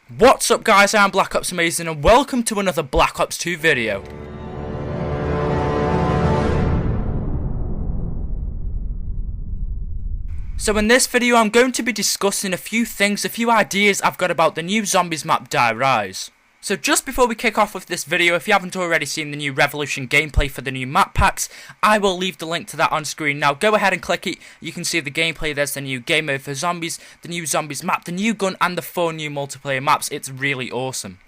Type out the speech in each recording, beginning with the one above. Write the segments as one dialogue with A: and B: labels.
A: What's up guys, I'm BlackOpsAmazing and welcome to another Black Ops 2 video. So in this video I'm going to be discussing a few ideas I've got about the new zombies map Die Rise. So just before we kick off with this video, if you haven't already seen the new Revolution gameplay for the new map packs, I will leave the link to that on screen now. Go ahead and click it, you can see the gameplay. There's the new game mode for zombies, the new zombies map, the new gun and the 4 new multiplayer maps. It's really awesome.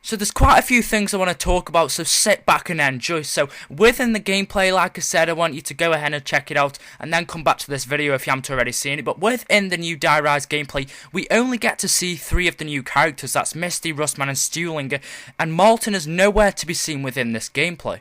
A: So there's quite a few things I want to talk about, so sit back and enjoy. So within the gameplay, like I said, I want you to go ahead and check it out and then come back to this video if you haven't already seen it. But within the new Die Rise gameplay, we only get to see 3 of the new characters. That's Misty, Rustman and Stuhlinger, and Malton is nowhere to be seen within this gameplay.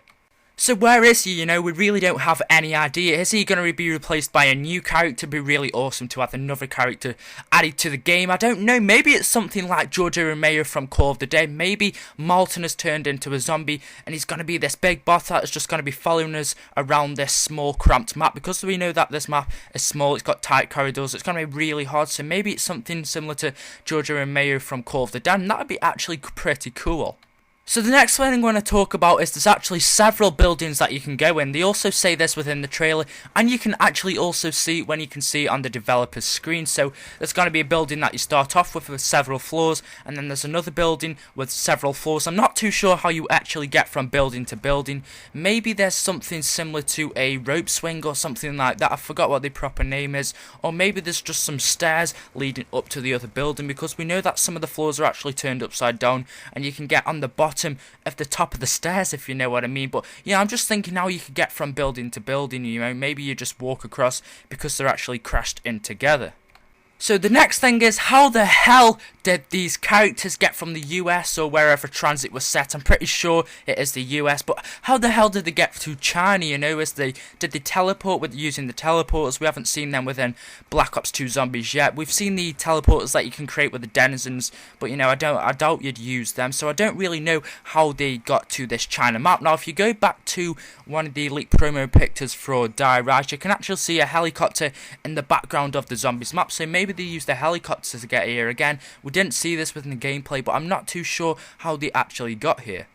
A: So where is he? You know, we really don't have any idea. Is he going to be replaced by a new character? It'd be really awesome to have another character added to the game. I don't know. Maybe it's something like Giorgio Romeo from Call of the Dead. Maybe Malton has turned into a zombie and he's going to be this big boss that is just going to be following us around this small cramped map. Because we know that this map is small, it's got tight corridors, it's going to be really hard. So maybe it's something similar to Giorgio Romeo from Call of the Dead, and that would be actually pretty cool. So the next thing I'm going to talk about is there's actually several buildings that you can go in. They also say this within the trailer, and you can actually also see when you can see on the developer's screen. So there's going to be a building that you start off with several floors, and then there's another building with several floors. I'm not too sure how you actually get from building to building. Maybe there's something similar to a rope swing or something like that. I forgot what the proper name is. Or maybe there's just some stairs leading up to the other building, because we know that some of the floors are actually turned upside down, and you can get on the bottom of the top of the stairs, if you know what I mean. But yeah, I'm just thinking how you could get from building to building. You know, maybe you just walk across because they're actually crashed in together. So the next thing is, how the hell did these characters get from the US or wherever transit was set? I'm pretty sure it is the US, but how the hell did they get to China? You know, did they teleport with using the teleporters? We haven't seen them within Black Ops 2 Zombies yet. We've seen the teleporters that you can create with the denizens, but you know, I doubt you'd use them. So I don't really know how they got to this China map. Now, if you go back to one of the leaked promo pictures for Die Rise, you can actually see a helicopter in the background of the zombies map. So maybe they used the helicopters to get here. Again, we didn't see this within the gameplay, but I'm not too sure how they actually got here.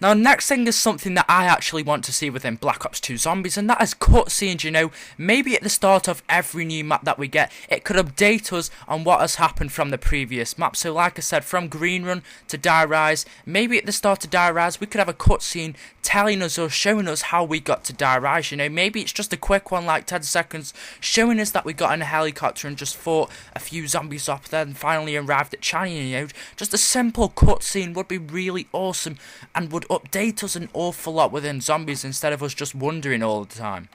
A: Now, next thing is something that I actually want to see within Black Ops 2 Zombies, and that is cutscenes. You know, maybe at the start of every new map that we get, it could update us on what has happened from the previous map. So like I said, from Green Run to Die Rise, maybe at the start of Die Rise, we could have a cutscene telling us or showing us how we got to Die Rise. You know, maybe it's just a quick one, like 10 seconds, showing us that we got in a helicopter and just fought a few zombies up there and finally arrived at China. You know, just a simple cutscene would be really awesome and would update us an awful lot within zombies instead of us just wondering all the time.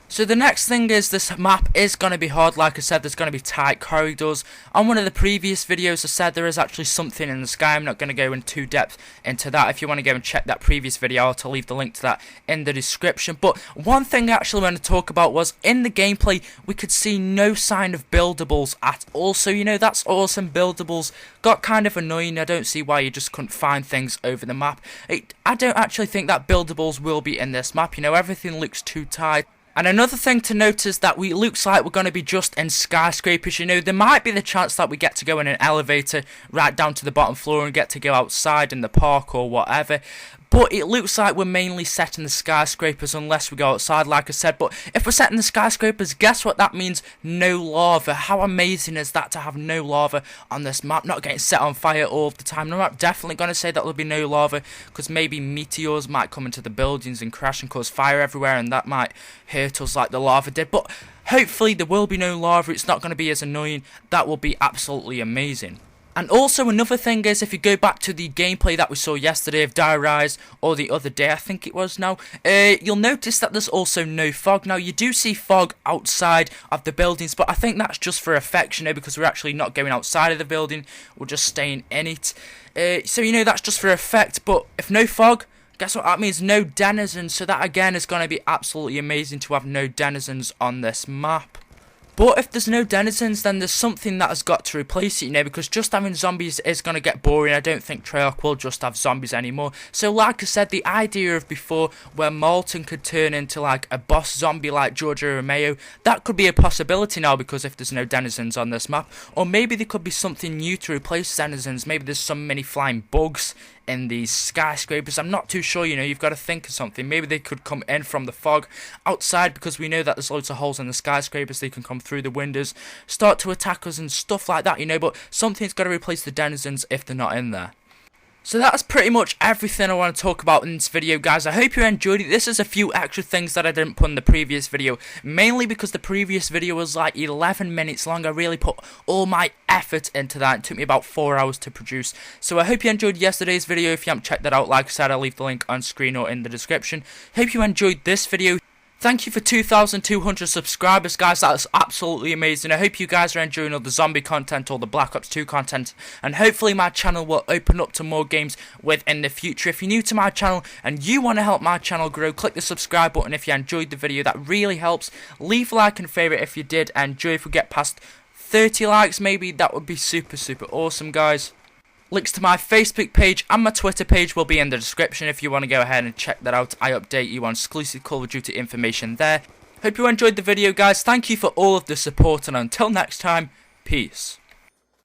A: So the next thing is, this map is going to be hard. Like I said, there's going to be tight corridors. On one of the previous videos I said there is actually something in the sky. I'm not going to go into depth into that. If you want to go and check that previous video, I'll leave the link to that in the description. But one thing I actually want to talk about was, in the gameplay we could see no sign of buildables at all. So you know, that's awesome. Buildables got kind of annoying. I don't see why you just couldn't find things over the map. I don't actually think that buildables will be in this map. You know, everything looks too tight. And another thing to note is that looks like we're going to be just in skyscrapers. You know, there might be the chance that we get to go in an elevator right down to the bottom floor and get to go outside in the park or whatever. But it looks like we're mainly set in the skyscrapers unless we go outside, like I said. But if we're set in the skyscrapers, guess what that means? No lava. How amazing is that to have no lava on this map? Not getting set on fire all the time. No, I'm definitely going to say that there'll be no lava, because maybe meteors might come into the buildings and crash and cause fire everywhere, and that might hurt us like the lava did. But hopefully there will be no lava. It's not going to be as annoying. That will be absolutely amazing. And also another thing is, if you go back to the gameplay that we saw yesterday of Die Rise, or the other day I think it was now, you'll notice that there's also no fog. Now, you do see fog outside of the buildings, but I think that's just for effect, you know, because we're actually not going outside of the building, we're just staying in it. So, you know, that's just for effect. But if no fog, guess what that means? No denizens. So that again is going to be absolutely amazing to have no denizens on this map. But if there's no denizens, then there's something that has got to replace it, you know, because just having zombies is going to get boring. I don't think Treyarch will just have zombies anymore. So like I said, the idea of before where Molten could turn into like a boss zombie like Giorgio Romeo, that could be a possibility now because if there's no denizens on this map. Or maybe there could be something new to replace denizens. Maybe there's some mini flying bugs in these skyscrapers. I'm not too sure, you know, you've got to think of something. Maybe they could come in from the fog outside because we know that there's loads of holes in the skyscrapers. They can come through the windows, start to attack us and stuff like that, you know, but something's got to replace the denizens if they're not in there. So that's pretty much everything I want to talk about in this video, guys. I hope you enjoyed it. This is a few extra things that I didn't put in the previous video, mainly because the previous video was like 11 minutes long. I really put all my effort into that. It took me about 4 hours to produce. So I hope you enjoyed yesterday's video. If you haven't checked that out, like I said, I'll leave the link on screen or in the description. Hope you enjoyed this video. Thank you for 2,200 subscribers, guys. That's absolutely amazing. I hope you guys are enjoying all the zombie content, all the Black Ops 2 content, and hopefully my channel will open up to more games within the future. If you're new to my channel and you want to help my channel grow, click the subscribe button if you enjoyed the video. That really helps. Leave a like and favourite if you did enjoy. If we get past 30 likes, maybe, that would be super awesome, guys. Links to my Facebook page and my Twitter page will be in the description if you want to go ahead and check that out. I update you on exclusive Call of Duty information there. Hope you enjoyed the video, guys. Thank you for all of the support, and until next time, peace.